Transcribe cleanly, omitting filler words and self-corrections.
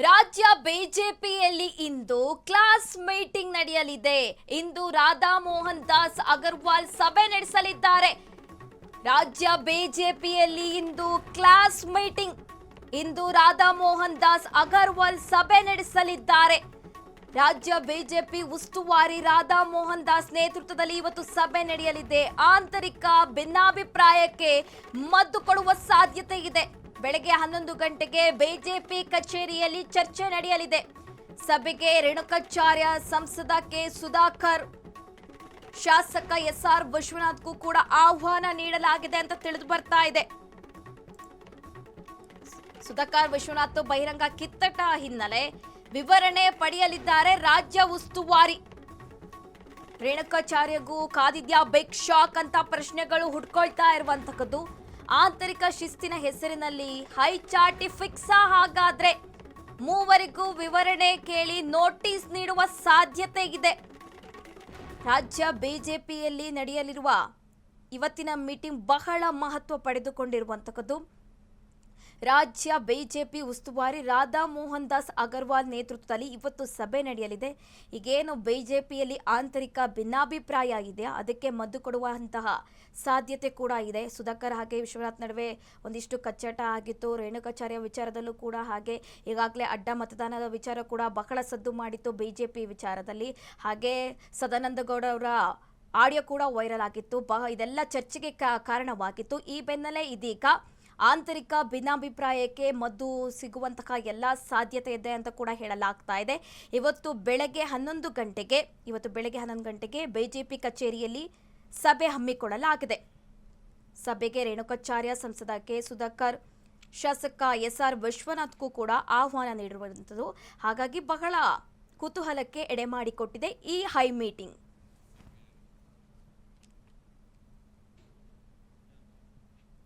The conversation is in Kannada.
ರಾಜ್ಯ ಬಿಜೆಪಿಯಲ್ಲಿ ಇಂದು ಕ್ಲಾಸ್ ಮೀಟಿಂಗ್ ನಡೆಯಲಿದೆ. ಇಂದು ರಾಧಾ ಮೋಹನ್ ದಾಸ್ ಅಗರ್ವಾಲ್ ಸಭೆ ನಡೆಸಲಿದ್ದಾರೆ. ರಾಜ್ಯ ಬಿಜೆಪಿಯಲ್ಲಿ ಇಂದು ಕ್ಲಾಸ್ ಮೀಟಿಂಗ್. ಇಂದು ರಾಧಾ ಮೋಹನ್ ದಾಸ್ ಅಗರ್ವಾಲ್ ಸಭೆ ನಡೆಸಲಿದ್ದಾರೆ. ರಾಜ್ಯ ಬಿಜೆಪಿ ಉಸ್ತುವಾರಿ ರಾಧಾ ಮೋಹನ್ ದಾಸ್ ನೇತೃತ್ವದಲ್ಲಿ ಇವತ್ತು ಸಭೆ ನಡೆಯಲಿದೆ. ಆಂತರಿಕ ಭಿನ್ನಾಭಿಪ್ರಾಯಕ್ಕೆ ಮದ್ದು ಕೊಡುವ ಸಾಧ್ಯತೆ ಇದೆ. ಬೆಳಗ್ಗೆ 11 ಗಂಟೆಗೆ ಬಿಜೆಪಿ ಕಚೇರಿಯಲ್ಲಿ ಚರ್ಚೆ ನಡೆಯಲಿದೆ. ಸಭೆಗೆ ರೇಣುಕಾಚಾರ್ಯ, ಸಂಸದ ಕೆ ಸುಧಾಕರ್, ಶಾಸಕ ಎಸ್ಆರ್ ವಿಶ್ವನಾಥ್ಗೂ ಕೂಡ ಆಹ್ವಾನ ನೀಡಲಾಗಿದೆ ಅಂತ ತಿಳಿದು ಬರ್ತಾ ಇದೆ. ಸುಧಾಕರ್ ವಿಶ್ವನಾಥ್ ಬಹಿರಂಗ ಕಿತ್ತಟ ಹಿನ್ನೆಲೆ ವಿವರಣೆ ಪಡೆಯಲಿದ್ದಾರೆ ರಾಜ್ಯ ಉಸ್ತುವಾರಿ. ರೇಣುಕಾಚಾರ್ಯಗೂ ಕಾದಿದ್ಯಾ ಬಿಗ್ ಶಾಕ್ ಅಂತ ಪ್ರಶ್ನೆಗಳು ಹುಡ್ಕೊಳ್ತಾ ಇರುವಂತಹದ್ದು. ಆಂತರಿಕ ಶಿಸ್ತಿನ ಹೆಸರಿನಲ್ಲಿ ಹೈಚಾಟಿ ಫಿಕ್ಸ್ ಹಾಗಾದ್ರೆ ಮೂವರಿಗೂ ವಿವರಣೆ ಕೇಳಿ ನೋಟಿಸ್ ನೀಡುವ ಸಾಧ್ಯತೆ ಇದೆ. ರಾಜ್ಯ ಬಿಜೆಪಿಯಲ್ಲಿ ನಡೆಯಲಿರುವ ಇವತ್ತಿನ ಮೀಟಿಂಗ್ ಬಹಳ ಮಹತ್ವ ಪಡೆದುಕೊಂಡಿರುವಂತಹದ್ದು. ರಾಜ್ಯ ಬಿಜೆಪಿ ಉಸ್ತುವಾರಿ ರಾಧಾ ಮೋಹನ್ ದಾಸ್ ಅಗರ್ವಾಲ್ ನೇತೃತ್ವದಲ್ಲಿ ಇವತ್ತು ಸಭೆ ನಡೆಯಲಿದೆ. ಈಗೇನು ಬಿಜೆಪಿಯಲ್ಲಿ ಆಂತರಿಕ ಭಿನ್ನಾಭಿಪ್ರಾಯ ಇದೆಯಾ, ಅದಕ್ಕೆ ಮದ್ದು ಕೊಡುವಂತಹ ಸಾಧ್ಯತೆ ಕೂಡ ಇದೆ. ಸುಧಾಕರ್ ಹಾಗೆ ವಿಶ್ವನಾಥ್ ನಡುವೆ ಒಂದಿಷ್ಟು ಕಚ್ಚಟ ಆಗಿತ್ತು. ರೇಣುಕಾಚಾರ್ಯ ವಿಚಾರದಲ್ಲೂ ಕೂಡ ಹಾಗೆ ಈಗಾಗಲೇ ಅಡ್ಡ ಮತದಾನದ ವಿಚಾರ ಕೂಡ ಬಹಳ ಸದ್ದು ಮಾಡಿತ್ತು ಬಿಜೆಪಿ ವಿಚಾರದಲ್ಲಿ. ಹಾಗೆ ಸದಾನಂದಗೌಡ ಅವರ ಆಡಿಯೋ ಕೂಡ ವೈರಲ್ ಆಗಿತ್ತು. ಇದೆಲ್ಲ ಚರ್ಚೆಗೆ ಕಾರಣವಾಗಿತ್ತು. ಈ ಬೆನ್ನಲ್ಲೇ ಇದೀಗ ಆಂತರಿಕ ಭಿನ್ನಾಭಿಪ್ರಾಯಕ್ಕೆ ಮದ್ದು ಸಿಗುವಂತಹ ಎಲ್ಲ ಸಾಧ್ಯತೆ ಇದೆ ಅಂತ ಕೂಡ ಹೇಳಲಾಗ್ತಾ ಇದೆ. ಇವತ್ತು ಬೆಳಗ್ಗೆ 11 ಗಂಟೆಗೆ ಬಿಜೆಪಿ ಕಚೇರಿಯಲ್ಲಿ ಸಭೆ ಹಮ್ಮಿಕೊಳ್ಳಲಾಗಿದೆ. ಸಭೆಗೆ ರೇಣುಕಾಚಾರ್ಯ, ಸಂಸದ ಕೆ ಸುಧಾಕರ್, ಶಾಸಕ ಎಸ್ಆರ್ ವಿಶ್ವನಾಥ್ಗೂ ಕೂಡ ಆಹ್ವಾನ ನೀಡಿರುವಂಥದ್ದು. ಹಾಗಾಗಿ ಬಹಳ ಕುತೂಹಲಕ್ಕೆ ಎಡೆ ಮಾಡಿಕೊಟ್ಟಿದೆ ಈ ಹೈ ಮೀಟಿಂಗ್.